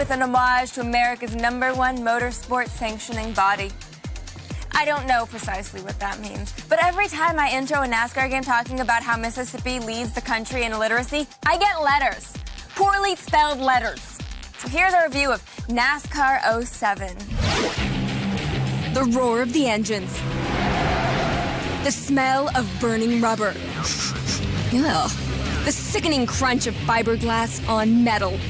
with an homage to America's #1 motorsport sanctioning body. I don't know precisely what that means, but every time I intro a NASCAR game talking about how Mississippi leads the country in illiteracy, I get letters. Poorly spelled letters. So here's a review of NASCAR 07. The roar of the engines. The smell of burning rubber. Ugh. The sickening crunch of fiberglass on metal.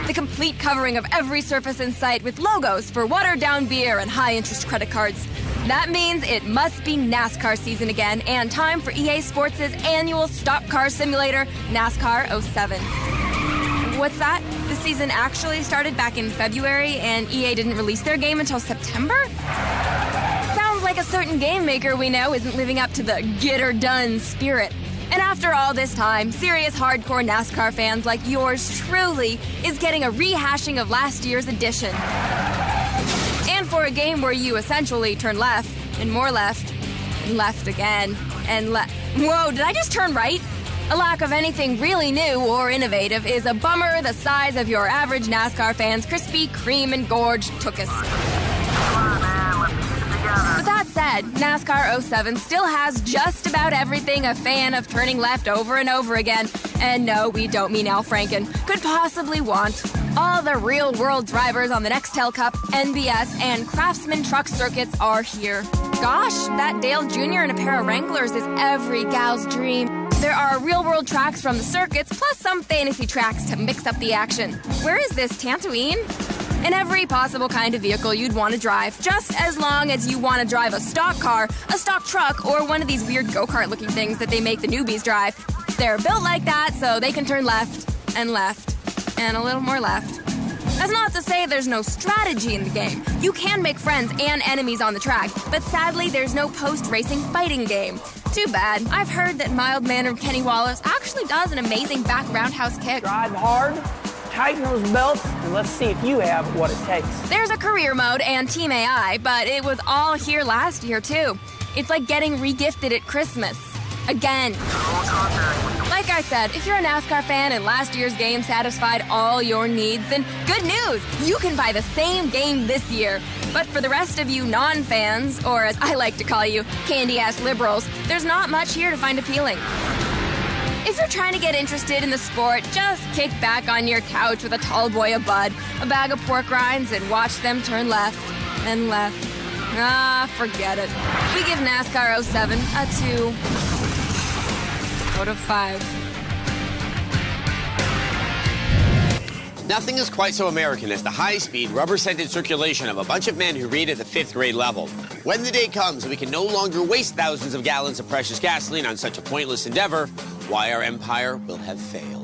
The complete covering of every surface in sight with logos for watered-down beer and high-interest credit cards. That means it must be NASCAR season again and time for EA Sports' annual stock car simulator, NASCAR 07. What's that? The season actually started back in February and EA didn't release their game until September? Sounds like a certain game maker we know isn't living up to the get-her-done spirit. And after all this time, serious hardcore NASCAR fans like yours truly is getting a rehashing of last year's edition. And for a game where you essentially turn left, and more left, and left again, and left. Whoa, did I just turn right? A lack of anything really new or innovative is a bummer the size of your average NASCAR fan's Krispy Kreme engorged tuchus. But that said, NASCAR 07 still has just about everything a fan of turning left over and over again, and no, we don't mean Al Franken, could possibly want. All the real-world drivers on the Nextel Cup, NBS, and Craftsman truck circuits are here. Gosh, that Dale Jr. in a pair of Wranglers is every gal's dream. There are real-world tracks from the circuits, plus some fantasy tracks to mix up the action. Where is this, Tatooine? In every possible kind of vehicle you'd want to drive, just as long as you want to drive a stock car, a stock truck, or one of these weird go-kart looking things that they make the newbies drive. They're built like that so they can turn left, and a little more left. That's not to say there's no strategy in the game. You can make friends and enemies on the track, but sadly there's no post-racing fighting game. Too bad. I've heard that mild-mannered Kenny Wallace actually does an amazing back roundhouse kick. Drive hard, tighten those belts, and let's see if you have what it takes. There's a career mode and Team AI, but it was all here last year too. It's like getting re-gifted at Christmas. Again. Like I said, if you're a NASCAR fan and last year's game satisfied all your needs, then good news! You can buy the same game this year. But for the rest of you non-fans, or as I like to call you, candy-ass liberals, there's not much here to find appealing. If you're trying to get interested in the sport, just kick back on your couch with a tall boy of Bud, a bag of pork rinds, and watch them turn left and left. Ah, forget it. We give NASCAR 07 a 2 out of 5. Nothing is quite so American as the high-speed, rubber-scented circulation of a bunch of men who read at the 5th grade level. When the day comes we can no longer waste thousands of gallons of precious gasoline on such a pointless endeavor, why our empire will have failed.